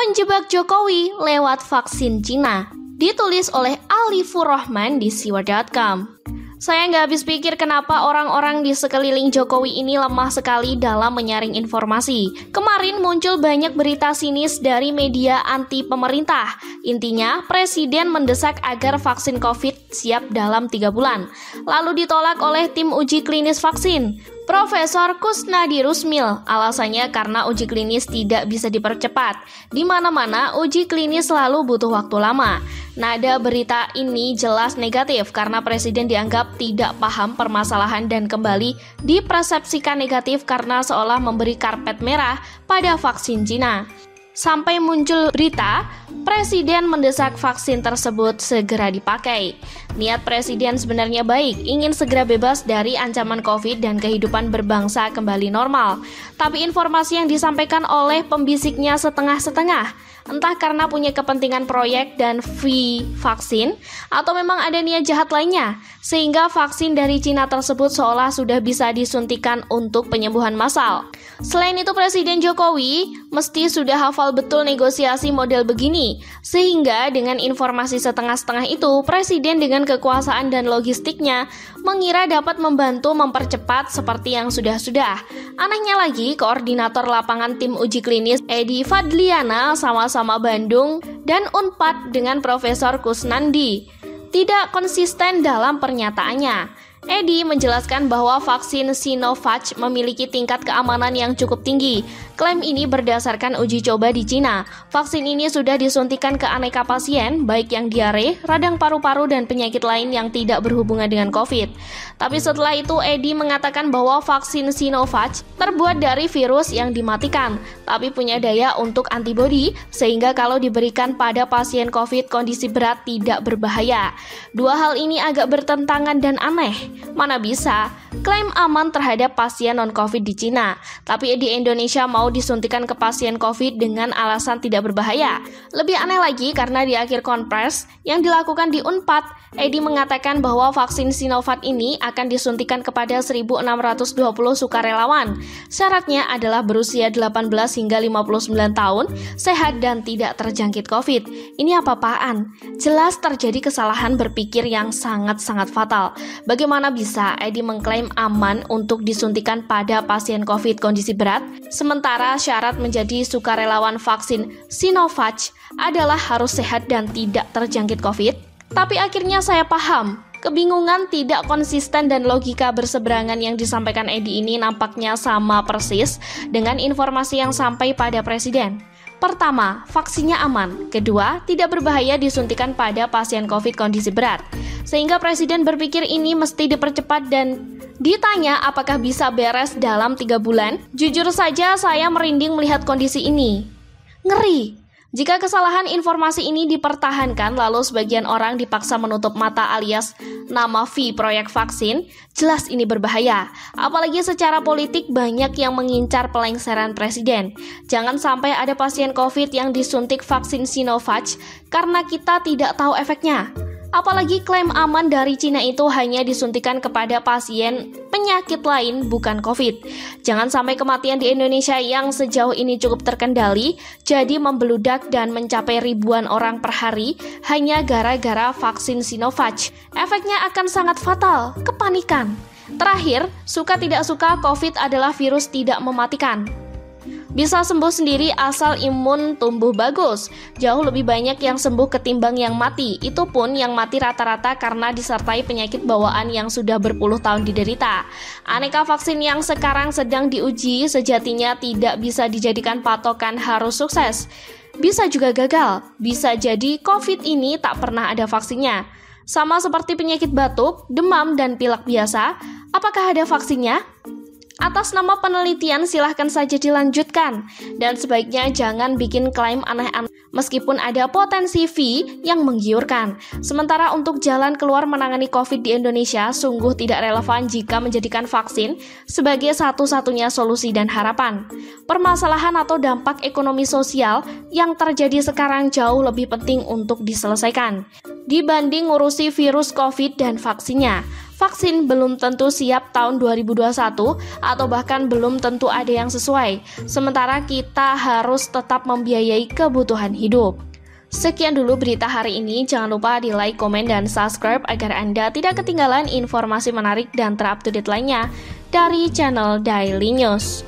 Penjebak Jokowi lewat vaksin Cina, ditulis oleh Alifur Rahman di siwa.com. Saya nggak habis pikir kenapa orang-orang di sekeliling Jokowi ini lemah sekali dalam menyaring informasi. Kemarin muncul banyak berita sinis dari media anti pemerintah. Intinya, Presiden mendesak agar vaksin COVID siap dalam 3 bulan. Lalu ditolak oleh tim uji klinis vaksin. Profesor Kusnadi Rusmil, alasannya karena uji klinis tidak bisa dipercepat. Di mana-mana uji klinis selalu butuh waktu lama. Nada berita ini jelas negatif karena Presiden dianggap tidak paham permasalahan dan kembali dipersepsikan negatif karena seolah memberi karpet merah pada vaksin Cina. Sampai muncul berita, Presiden mendesak vaksin tersebut segera dipakai. Niat Presiden sebenarnya baik, ingin segera bebas dari ancaman COVID dan kehidupan berbangsa kembali normal. Tapi informasi yang disampaikan oleh pembisiknya setengah-setengah. Entah karena punya kepentingan proyek dan fee vaksin, atau memang ada niat jahat lainnya, sehingga vaksin dari Cina tersebut seolah sudah bisa disuntikan untuk penyembuhan massal. Selain itu, Presiden Jokowi mesti sudah hafal betul negosiasi model begini, sehingga dengan informasi setengah-setengah itu, Presiden dengan kekuasaan dan logistiknya mengira dapat membantu mempercepat seperti yang sudah-sudah. Anehnya lagi, koordinator lapangan tim uji klinis Edi Fadliana sama-sama Bandung dan Unpad dengan Profesor Kusnandi tidak konsisten dalam pernyataannya. Edi menjelaskan bahwa vaksin Sinovac memiliki tingkat keamanan yang cukup tinggi. Klaim ini berdasarkan uji coba di Cina. Vaksin ini sudah disuntikan ke aneka pasien, baik yang diare, radang paru-paru, dan penyakit lain yang tidak berhubungan dengan COVID. Tapi setelah itu, Edi mengatakan bahwa vaksin Sinovac terbuat dari virus yang dimatikan, tapi punya daya untuk antibodi, sehingga kalau diberikan pada pasien COVID kondisi berat tidak berbahaya. Dua hal ini agak bertentangan dan aneh. Mana bisa klaim aman terhadap pasien non-COVID di Cina, tapi di Indonesia mau disuntikan ke pasien COVID dengan alasan tidak berbahaya. Lebih aneh lagi karena di akhir konferensi yang dilakukan di Unpad, Edi mengatakan bahwa vaksin Sinovac ini akan disuntikan kepada 1.620 sukarelawan. Syaratnya adalah berusia 18 hingga 59 tahun, sehat dan tidak terjangkit COVID. Ini apa-apaan? Jelas terjadi kesalahan berpikir yang sangat-sangat fatal. Bagaimana bisa Edi mengklaim aman untuk disuntikan pada pasien COVID kondisi berat, sementara syarat menjadi sukarelawan vaksin Sinovac adalah harus sehat dan tidak terjangkit COVID? Tapi akhirnya saya paham, kebingungan, tidak konsisten, dan logika berseberangan yang disampaikan Edi ini nampaknya sama persis dengan informasi yang sampai pada Presiden. Pertama, vaksinnya aman. Kedua, tidak berbahaya disuntikan pada pasien COVID kondisi berat. Sehingga Presiden berpikir ini mesti dipercepat dan ditanya apakah bisa beres dalam 3 bulan. Jujur saja saya merinding melihat kondisi ini. Ngeri. Jika kesalahan informasi ini dipertahankan lalu sebagian orang dipaksa menutup mata alias nama fee proyek vaksin, jelas ini berbahaya. Apalagi secara politik banyak yang mengincar pelengseran Presiden. Jangan sampai ada pasien COVID yang disuntik vaksin Sinovac karena kita tidak tahu efeknya. Apalagi klaim aman dari Cina itu hanya disuntikan kepada pasien penyakit lain bukan COVID. Jangan sampai kematian di Indonesia yang sejauh ini cukup terkendali jadi membeludak dan mencapai ribuan orang per hari hanya gara-gara vaksin Sinovac. Efeknya akan sangat fatal, kepanikan. Terakhir, suka tidak suka COVID adalah virus tidak mematikan. Bisa sembuh sendiri asal imun tumbuh bagus. Jauh lebih banyak yang sembuh ketimbang yang mati. Itu pun yang mati rata-rata karena disertai penyakit bawaan yang sudah berpuluh tahun diderita. Aneka vaksin yang sekarang sedang diuji sejatinya tidak bisa dijadikan patokan harus sukses. Bisa juga gagal. Bisa jadi COVID ini tak pernah ada vaksinnya. Sama seperti penyakit batuk, demam, dan pilek biasa. Apakah ada vaksinnya? Atas nama penelitian silahkan saja dilanjutkan dan sebaiknya jangan bikin klaim aneh-aneh meskipun ada potensi fee yang menggiurkan. Sementara untuk jalan keluar menangani COVID di Indonesia sungguh tidak relevan jika menjadikan vaksin sebagai satu-satunya solusi dan harapan. Permasalahan atau dampak ekonomi sosial yang terjadi sekarang jauh lebih penting untuk diselesaikan dibanding ngurusi virus COVID dan vaksinnya. Vaksin belum tentu siap tahun 2021 atau bahkan belum tentu ada yang sesuai. Sementara kita harus tetap membiayai kebutuhan hidup. Sekian dulu berita hari ini. Jangan lupa di like, komen, dan subscribe agar Anda tidak ketinggalan informasi menarik dan terupdate lainnya dari channel Daily News.